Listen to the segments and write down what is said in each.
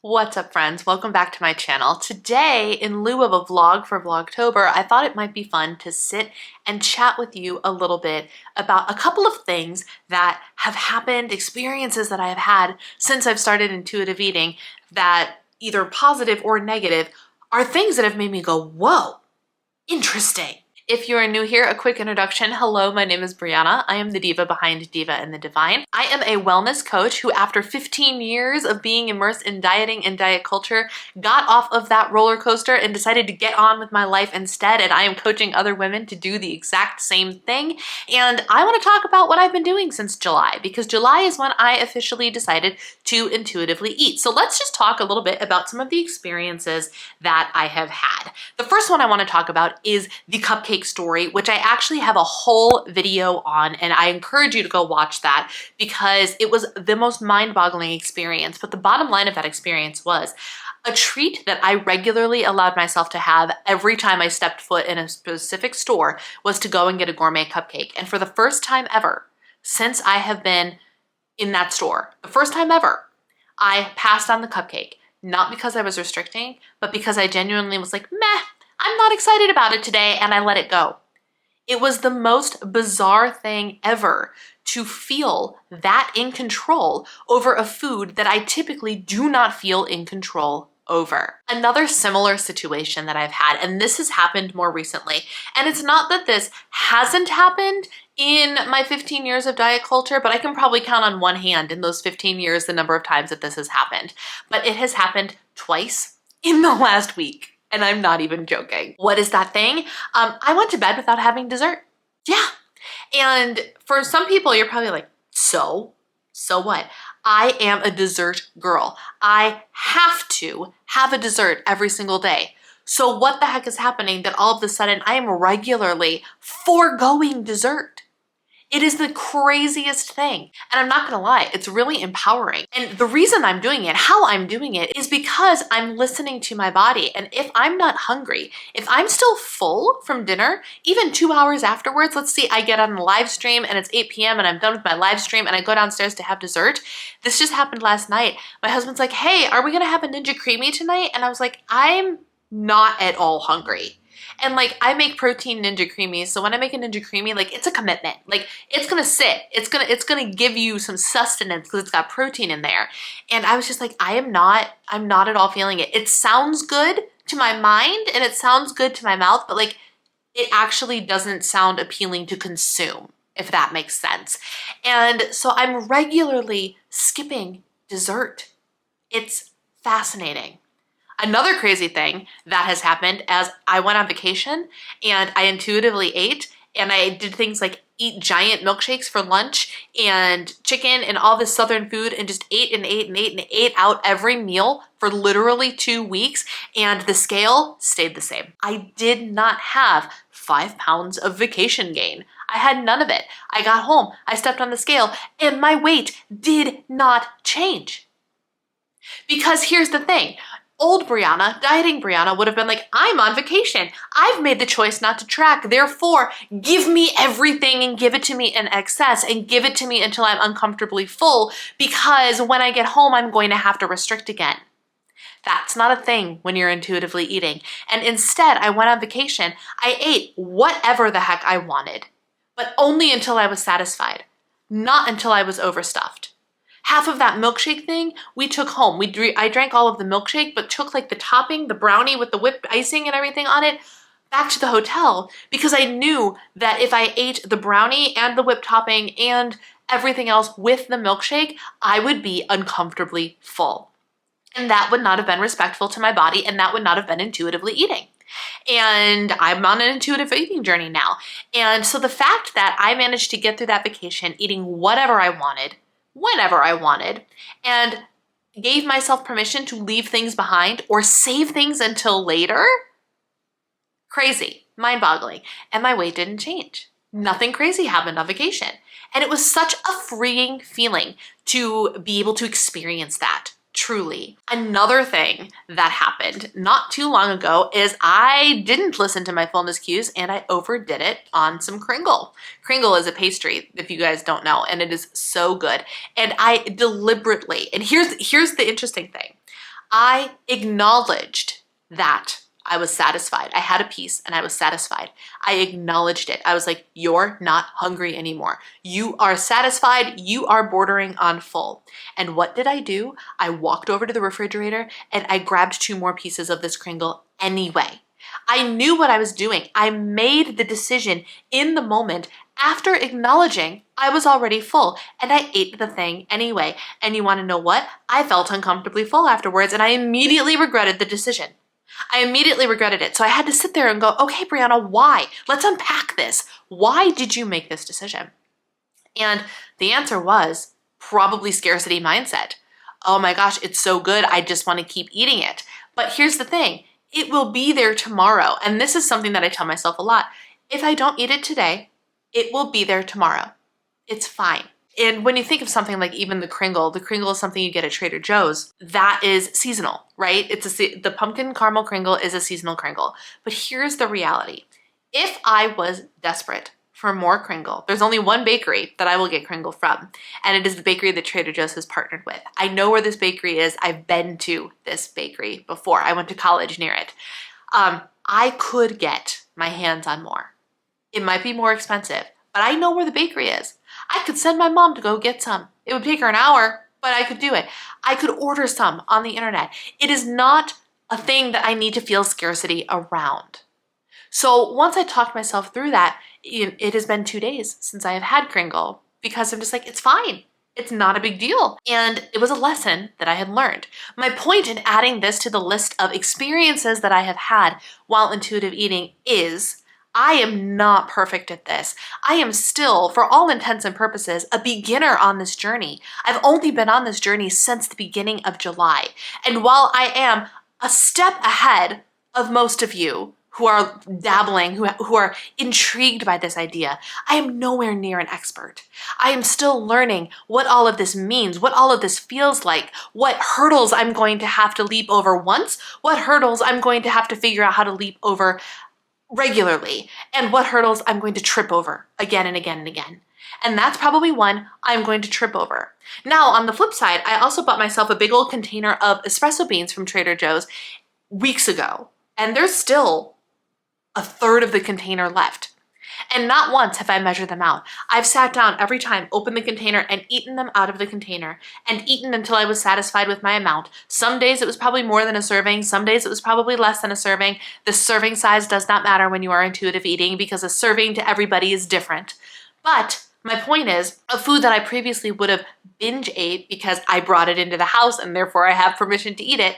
What's up, friends? Welcome back to my channel. Today, in lieu of a vlog for Vlogtober, I thought it might be fun to sit and chat with you a little bit about a couple of things that have happened, experiences that I have had since I've started intuitive eating that, either positive or negative, are things that have made me go, whoa, interesting. If you are new here, a quick introduction. Hello, my name is Brianna. I am the diva behind Diva and the Divine. I am a wellness coach who, after 15 years of being immersed in dieting and diet culture, got off of that roller coaster and decided to get on with my life instead, and I am coaching other women to do the exact same thing. And I want to talk about what I've been doing since July, because July is when I officially decided to intuitively eat. So let's just talk a little bit about some of the experiences that I have had. The first one I want to talk about is the cupcake story, which I actually have a whole video on, and I encourage you to go watch that because it was the most mind-boggling experience. But the bottom line of that experience was a treat that I regularly allowed myself to have every time I stepped foot in a specific store was to go and get a gourmet cupcake. And for the first time ever since I have been in that store, the first time ever, I passed on the cupcake. Not because I was restricting, but because I genuinely was like, meh, I'm not excited about it today, and I let it go. It was the most bizarre thing ever to feel that in control over a food that I typically do not feel in control over. Another similar situation that I've had, and this has happened more recently, and it's not that this hasn't happened in my 15 years of diet culture, but I can probably count on one hand in those 15 years the number of times that this has happened. But it has happened twice in the last week. And I'm not even joking. What is that thing? I went to bed without having dessert. Yeah. And for some people, you're probably like, so what? I am a dessert girl. I have to have a dessert every single day. So what the heck is happening that all of a sudden I am regularly foregoing dessert? It is the craziest thing. And I'm not gonna lie, it's really empowering. And the reason I'm doing it, how I'm doing it, is because I'm listening to my body. And if I'm not hungry, if I'm still full from dinner, even 2 hours afterwards, let's see, I get on the live stream and it's 8 p.m. and I'm done with my live stream and I go downstairs to have dessert. This just happened last night. My husband's like, hey, are we gonna have a Ninja Creamy tonight? And I was like, I'm not at all hungry. And like, I make protein Ninja Creamies, so when I make a Ninja Creamy, like, it's a commitment. Like, it's gonna sit. It's gonna give you some sustenance because it's got protein in there. And I was just like, I'm not at all feeling it. It sounds good to my mind and it sounds good to my mouth, but like, it actually doesn't sound appealing to consume, if that makes sense. And so I'm regularly skipping dessert. It's fascinating. Another crazy thing that has happened as I went on vacation and I intuitively ate, and I did things like eat giant milkshakes for lunch and chicken and all this Southern food and just ate and ate and ate and ate out every meal for literally 2 weeks, and the scale stayed the same. I did not have 5 pounds of vacation gain. I had none of it. I got home, I stepped on the scale, and my weight did not change. Because here's the thing. Old Brianna, dieting Brianna, would have been like, I'm on vacation. I've made the choice not to track. Therefore, give me everything and give it to me in excess and give it to me until I'm uncomfortably full, because when I get home, I'm going to have to restrict again. That's not a thing when you're intuitively eating. And instead, I went on vacation. I ate whatever the heck I wanted, but only until I was satisfied, not until I was overstuffed. Half of that milkshake thing we took home. I drank all of the milkshake, but took like the topping, the brownie with the whipped icing and everything on it, back to the hotel, because I knew that if I ate the brownie and the whipped topping and everything else with the milkshake, I would be uncomfortably full. And that would not have been respectful to my body, and that would not have been intuitively eating. And I'm on an intuitive eating journey now. And so the fact that I managed to get through that vacation eating whatever I wanted, whenever I wanted, and gave myself permission to leave things behind or save things until later, crazy, mind-boggling. And my weight didn't change. Nothing crazy happened on vacation. And it was such a freeing feeling to be able to experience that. Truly. Another thing that happened not too long ago is I didn't listen to my fullness cues and I overdid it on some Kringle. Kringle is a pastry, if you guys don't know, and it is so good. And I deliberately, and here's the interesting thing. I acknowledged that I was satisfied. I had a piece and I was satisfied. I acknowledged it. I was like, you're not hungry anymore. You are satisfied. You are bordering on full. And what did I do? I walked over to the refrigerator and I grabbed 2 more pieces of this Kringle anyway. I knew what I was doing. I made the decision in the moment after acknowledging I was already full, and I ate the thing anyway. And you want to know what? I felt uncomfortably full afterwards, and I immediately regretted the decision. I immediately regretted it. So I had to sit there and go, okay, Brianna, why? Let's unpack this. Why did you make this decision? And the answer was probably scarcity mindset. Oh my gosh, it's so good. I just want to keep eating it. But here's the thing. It will be there tomorrow. And this is something that I tell myself a lot. If I don't eat it today, it will be there tomorrow. It's fine. And when you think of something like even the Kringle is something you get at Trader Joe's. That is seasonal, right? The pumpkin caramel Kringle is a seasonal Kringle. But here's the reality. If I was desperate for more Kringle, there's only one bakery that I will get Kringle from, and it is the bakery that Trader Joe's has partnered with. I know where this bakery is. I've been to this bakery before. I went to college near it. I could get my hands on more. It might be more expensive, but I know where the bakery is. I could send my mom to go get some. It would take her an hour, but I could do it. I could order some on the internet. It is not a thing that I need to feel scarcity around. So once I talked myself through that, it has been 2 days since I have had Kringle because I'm just like, it's fine. It's not a big deal. And it was a lesson that I had learned. My point in adding this to the list of experiences that I have had while intuitive eating is I am not perfect at this. I am still, for all intents and purposes, a beginner on this journey. I've only been on this journey since the beginning of July. And while I am a step ahead of most of you who are dabbling, who are intrigued by this idea, I am nowhere near an expert. I am still learning what all of this means, what all of this feels like, what hurdles I'm going to have to leap over once, what hurdles I'm going to have to figure out how to leap over regularly, and what hurdles I'm going to trip over again and again and again. And that's probably one I'm going to trip over. Now, on the flip side, I also bought myself a big old container of espresso beans from Trader Joe's weeks ago, and there's still a third of the container left. And not once have I measured them out. I've sat down every time, opened the container, and eaten them out of the container, and eaten until I was satisfied with my amount. Some days it was probably more than a serving. Some days it was probably less than a serving. The serving size does not matter when you are intuitive eating because a serving to everybody is different. But my point is, a food that I previously would have binge ate because I brought it into the house and therefore I have permission to eat it,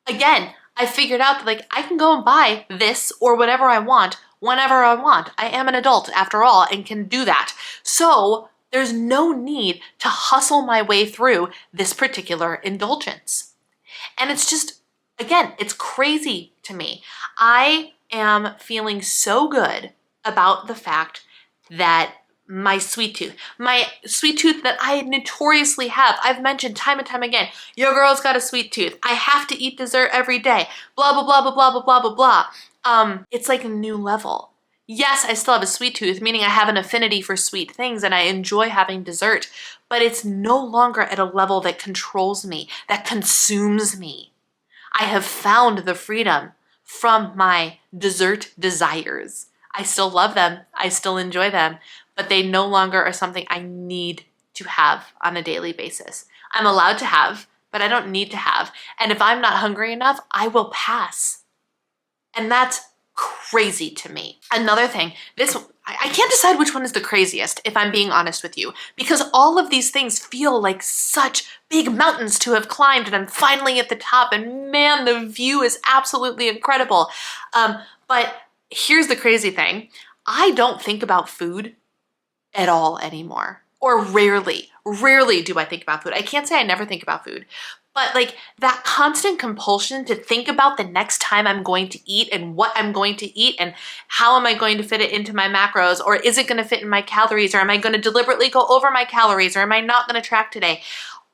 again, I figured out that like I can go and buy this or whatever I want whenever I want. I am an adult after all and can do that. So there's no need to hustle my way through this particular indulgence. And it's just, again, it's crazy to me. I am feeling so good about the fact that my sweet tooth that I notoriously have. I've mentioned time and time again, your girl's got a sweet tooth. I have to eat dessert every day. Blah, blah, blah, blah, blah, blah, blah, blah, blah. It's like a new level. Yes, I still have a sweet tooth, meaning I have an affinity for sweet things and I enjoy having dessert, but it's no longer at a level that controls me, that consumes me. I have found the freedom from my dessert desires. I still love them. I still enjoy them, but they no longer are something I need to have on a daily basis. I'm allowed to have, but I don't need to have. And if I'm not hungry enough, I will pass. And that's crazy to me. Another thing, I can't decide which one is the craziest, if I'm being honest with you, because all of these things feel like such big mountains to have climbed, and I'm finally at the top, and man, the view is absolutely incredible. But here's the crazy thing. I don't think about food at all anymore, or rarely do I think about food. I can't say I never think about food, but like that constant compulsion to think about the next time I'm going to eat and what I'm going to eat and how am I going to fit it into my macros, or is it going to fit in my calories, or am I going to deliberately go over my calories, or am I not going to track today?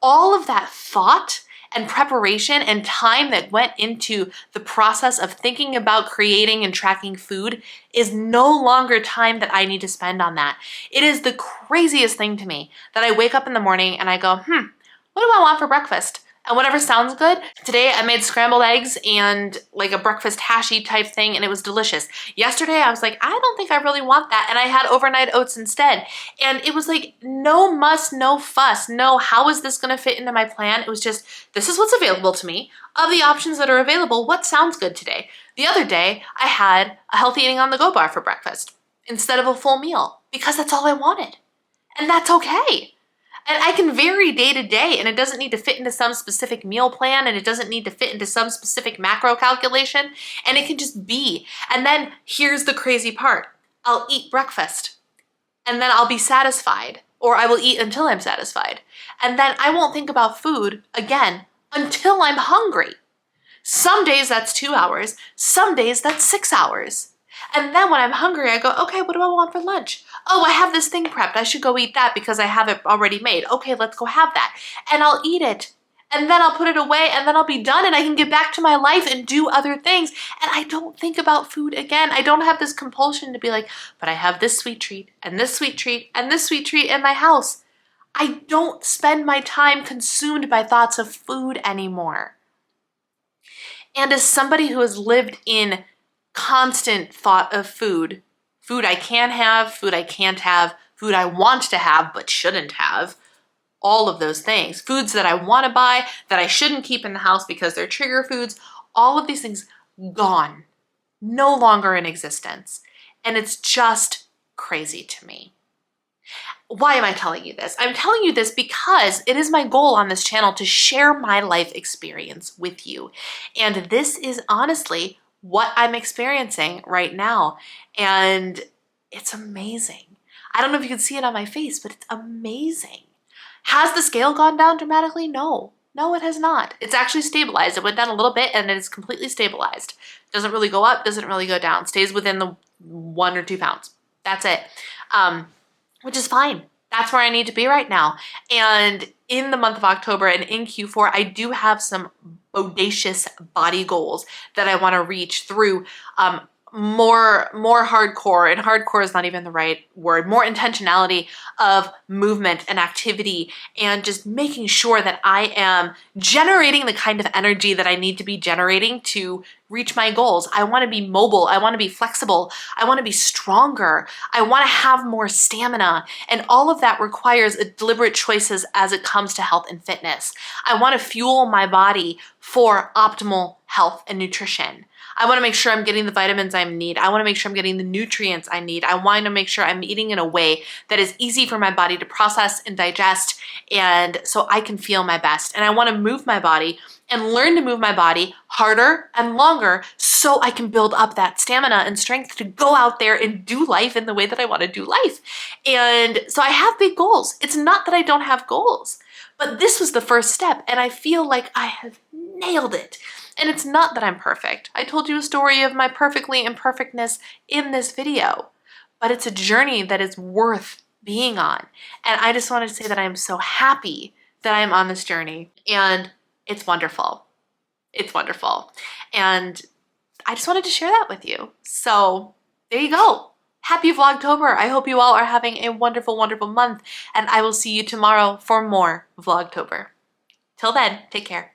All of that thought and preparation and time that went into the process of thinking about creating and tracking food is no longer time that I need to spend on that. It is the craziest thing to me that I wake up in the morning and I go, what do I want for breakfast? and whatever sounds good. Today I made scrambled eggs and like a breakfast hashy type thing, and it was delicious. Yesterday I was like, I don't think I really want that, and I had overnight oats instead. And it was like no muss, no fuss, no how is this gonna fit into my plan? It was just, this is what's available to me. Of the options that are available, what sounds good today? The other day I had a healthy eating on the go bar for breakfast instead of a full meal because that's all I wanted. And that's okay. And I can vary day to day, and it doesn't need to fit into some specific meal plan, and it doesn't need to fit into some specific macro calculation, and it can just be. And then here's the crazy part. I'll eat breakfast, and then I'll be satisfied, or I will eat until I'm satisfied. And then I won't think about food again until I'm hungry. Some days that's 2 hours, some days that's 6 hours. And then when I'm hungry, I go, okay, what do I want for lunch? Oh, I have this thing prepped. I should go eat that because I have it already made. Okay, let's go have that. And I'll eat it. And then I'll put it away, and then I'll be done, and I can get back to my life and do other things. And I don't think about food again. I don't have this compulsion to be like, but I have this sweet treat and this sweet treat and this sweet treat in my house. I don't spend my time consumed by thoughts of food anymore. And as somebody who has lived in constant thought of food, food I can have, food I can't have, food I want to have but shouldn't have, all of those things, foods that I want to buy that I shouldn't keep in the house because they're trigger foods, all of these things gone, no longer in existence. And it's just crazy to me. Why am I telling you this? I'm telling you this because it is my goal on this channel to share my life experience with you. And this is honestly what I'm experiencing right now. And it's amazing. I don't know if you can see it on my face, but it's amazing. Has the scale gone down dramatically? No. No, it has not. It's actually stabilized. It went down a little bit and it is completely stabilized. Doesn't really go up, doesn't really go down. Stays within the 1 or 2 pounds. That's it. Which is fine. That's where I need to be right now. And in the month of October and in Q4, I do have some audacious body goals that I want to reach through more hardcore, and hardcore is not even the right word, more intentionality of movement and activity, and just making sure that I am generating the kind of energy that I need to be generating to reach my goals. I want to be mobile. I want to be flexible. I want to be stronger. I want to have more stamina. And all of that requires deliberate choices as it comes to health and fitness. I want to fuel my body for optimal health and nutrition. I want to make sure I'm getting the vitamins I need. I want to make sure I'm getting the nutrients I need. I want to make sure I'm eating in a way that is easy for my body to process and digest, and so I can feel my best. And I want to move my body and learn to move my body harder and longer so I can build up that stamina and strength to go out there and do life in the way that I want to do life. And so I have big goals. It's not that I don't have goals, but this was the first step, and I feel like I have nailed it. And it's not that I'm perfect. I told you a story of my perfectly imperfectness in this video, but it's a journey that is worth being on. And I just wanted to say that I am so happy that I am on this journey, and it's wonderful. It's wonderful. And I just wanted to share that with you. So there you go. Happy Vlogtober. I hope you all are having a wonderful, wonderful month, and I will see you tomorrow for more Vlogtober. Till then, take care.